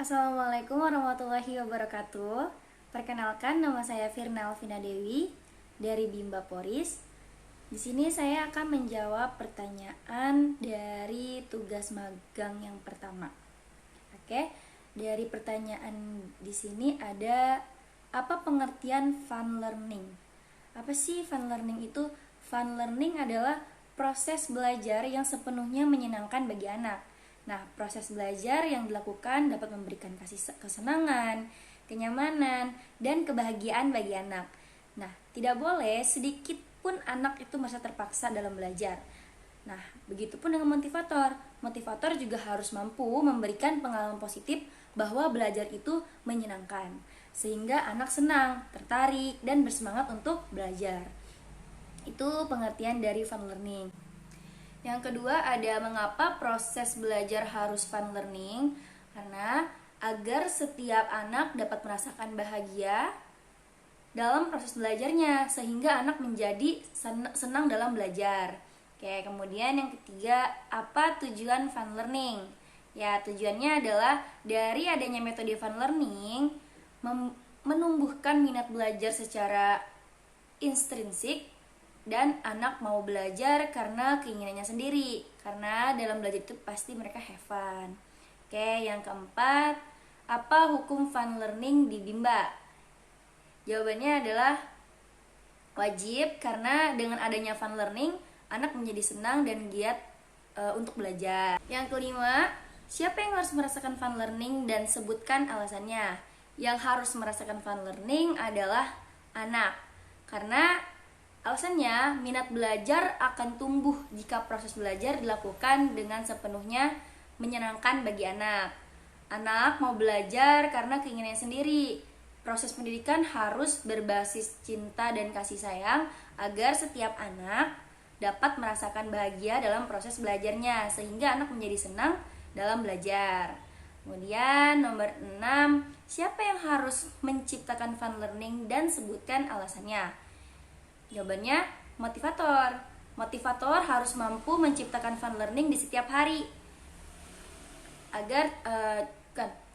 Assalamualaikum warahmatullahi wabarakatuh. Perkenalkan, nama saya Firna Alvina Dewi dari Bimba Poris. Di sini saya akan menjawab pertanyaan dari tugas magang yang pertama. Oke, dari pertanyaan di sini ada, apa pengertian fun learning? Apa sih fun learning itu? Fun learning adalah proses belajar yang sepenuhnya menyenangkan bagi anak. Nah, proses belajar yang dilakukan dapat memberikan kesenangan, kenyamanan, dan kebahagiaan bagi anak. Nah, tidak boleh sedikit pun anak itu merasa terpaksa dalam belajar. Nah, begitupun dengan motivator. Motivator juga harus mampu memberikan pengalaman positif bahwa belajar itu menyenangkan, sehingga anak senang, tertarik, dan bersemangat untuk belajar. Itu pengertian dari fun learning. Yang kedua ada, mengapa proses belajar harus fun learning? Karena agar setiap anak dapat merasakan bahagia dalam proses belajarnya, sehingga anak menjadi senang dalam belajar. Oke, kemudian yang ketiga, apa tujuan fun learning? Ya, tujuannya adalah dari adanya metode fun learning menumbuhkan minat belajar secara intrinsik, dan anak mau belajar karena keinginannya sendiri, karena dalam belajar itu pasti mereka have fun. Oke, yang keempat, apa hukum fun learning di Bimba? Jawabannya adalah wajib, karena dengan adanya fun learning anak menjadi senang dan giat untuk belajar. Yang kelima, siapa yang harus merasakan fun learning dan sebutkan alasannya? Yang harus merasakan fun learning adalah anak, karena alasannya, minat belajar akan tumbuh jika proses belajar dilakukan dengan sepenuhnya menyenangkan bagi anak. Anak mau belajar karena keinginannya sendiri. Proses pendidikan harus berbasis cinta dan kasih sayang agar setiap anak dapat merasakan bahagia dalam proses belajarnya, sehingga anak menjadi senang dalam belajar. Kemudian nomor 6, siapa yang harus menciptakan fun learning dan sebutkan alasannya? Jawabannya motivator. Motivator harus mampu menciptakan fun learning di setiap hari agar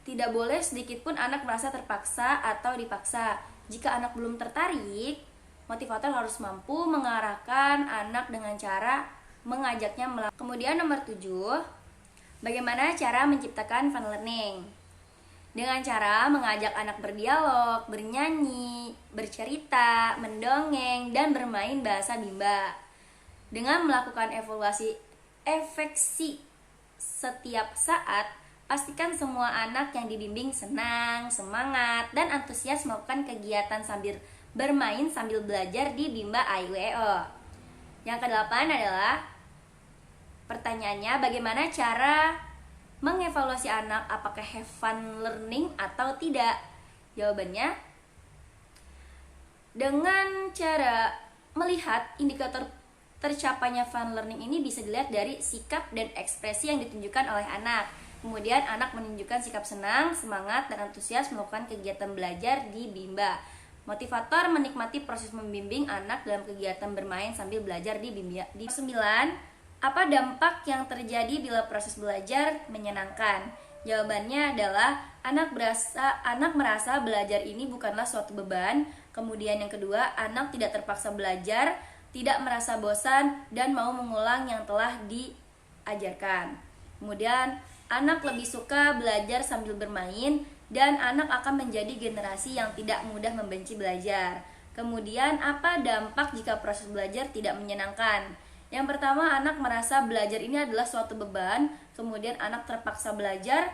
tidak boleh sedikit pun anak merasa terpaksa atau dipaksa. Jika anak belum tertarik, motivator harus mampu mengarahkan anak dengan cara mengajaknya melakukan. Kemudian nomor 7, bagaimana cara menciptakan fun learning? Dengan cara mengajak anak berdialog, bernyanyi, bercerita, mendongeng, dan bermain bahasa Bimba. Dengan melakukan evaluasi efeksi setiap saat, pastikan semua anak yang dibimbing senang, semangat, dan antusias melakukan kegiatan sambil bermain sambil belajar di Bimba AIWO. Yang kedelapan adalah, pertanyaannya, bagaimana cara mengevaluasi anak apakah have fun learning atau tidak? Jawabannya, dengan cara melihat indikator tercapainya fun learning ini bisa dilihat dari sikap dan ekspresi yang ditunjukkan oleh anak. Kemudian anak menunjukkan sikap senang, semangat, dan antusias melakukan kegiatan belajar di Bimba. Motivator menikmati proses membimbing anak dalam kegiatan bermain sambil belajar di Bimba. Di 9, apa dampak yang terjadi bila proses belajar menyenangkan? Jawabannya adalah anak merasa belajar ini bukanlah suatu beban. Kemudian yang kedua, anak tidak terpaksa belajar, tidak merasa bosan, dan mau mengulang yang telah diajarkan. Kemudian anak lebih suka belajar sambil bermain, dan anak akan menjadi generasi yang tidak mudah membenci belajar. Kemudian apa dampak jika proses belajar tidak menyenangkan? Yang pertama, anak merasa belajar ini adalah suatu beban. Kemudian anak terpaksa belajar,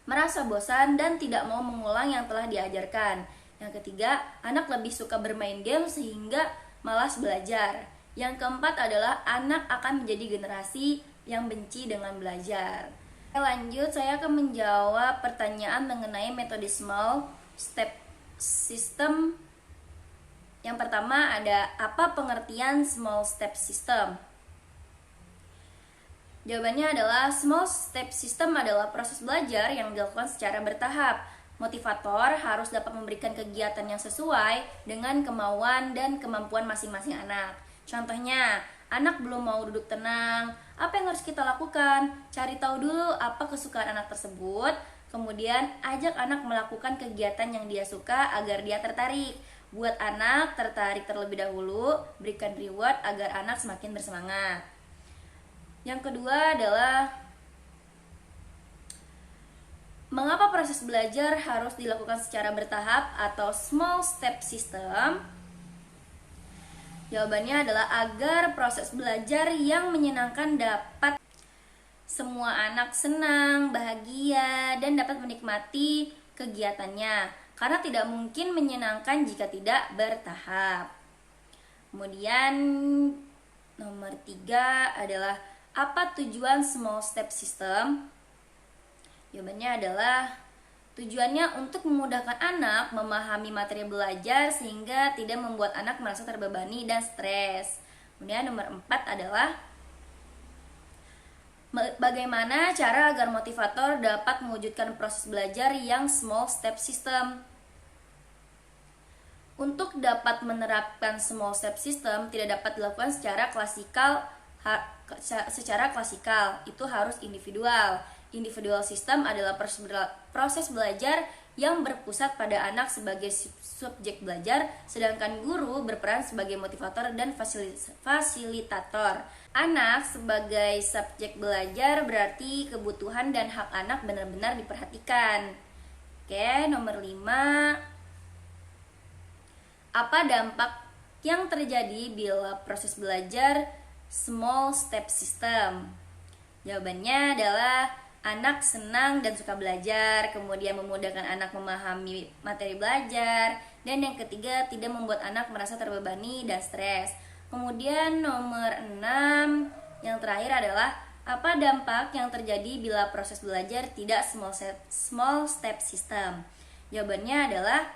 merasa bosan, dan tidak mau mengulang yang telah diajarkan. Yang ketiga, anak lebih suka bermain game sehingga malas belajar. Yang keempat adalah anak akan menjadi generasi yang benci dengan belajar. Lanjut, saya akan menjawab pertanyaan mengenai metode small step system. Yang pertama ada, apa pengertian small step system? Jawabannya adalah, small step system adalah proses belajar yang dilakukan secara bertahap. Motivator harus dapat memberikan kegiatan yang sesuai dengan kemauan dan kemampuan masing-masing anak. Contohnya, anak belum mau duduk tenang, apa yang harus kita lakukan? Cari tahu dulu apa kesukaan anak tersebut, Kemudian ajak anak melakukan kegiatan yang dia suka agar dia tertarik. Buat anak tertarik terlebih dahulu, berikan reward agar anak semakin bersemangat. Yang kedua adalah mengapa proses belajar harus dilakukan secara bertahap atau small step system? Jawabannya adalah agar proses belajar yang menyenangkan dapat semua anak senang, bahagia, dan dapat menikmati kegiatannya. Karena tidak mungkin menyenangkan jika tidak bertahap. Kemudian nomor 3 adalah apa tujuan small step system? Jawabannya adalah tujuannya untuk memudahkan anak memahami materi belajar sehingga tidak membuat anak merasa terbebani dan stres. Kemudian nomor 4 adalah bagaimana cara agar motivator dapat mewujudkan proses belajar yang small step system. Untuk dapat menerapkan small step system tidak dapat dilakukan secara klasikal, itu harus individual. Individual system adalah proses belajar yang berpusat pada anak sebagai subjek belajar, sedangkan guru berperan sebagai motivator dan fasilitator. Anak sebagai subjek belajar berarti kebutuhan dan hak anak benar-benar diperhatikan. Oke, nomor 5. Apa dampak yang terjadi bila proses belajar small step system? Jawabannya adalah anak senang dan suka belajar, kemudian memudahkan anak memahami materi belajar, dan yang ketiga tidak membuat anak merasa terbebani dan stres. Kemudian nomor 6 yang terakhir adalah apa dampak yang terjadi bila proses belajar tidak small step system? Jawabannya adalah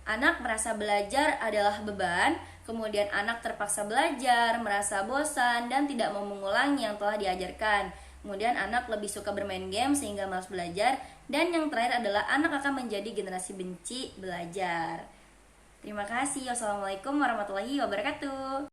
anak merasa belajar adalah beban, kemudian anak terpaksa belajar, merasa bosan, dan tidak mau mengulangi yang telah diajarkan. Kemudian anak lebih suka bermain game sehingga malas belajar. Dan yang terakhir adalah anak akan menjadi generasi benci belajar. Terima kasih. Wassalamualaikum warahmatullahi wabarakatuh.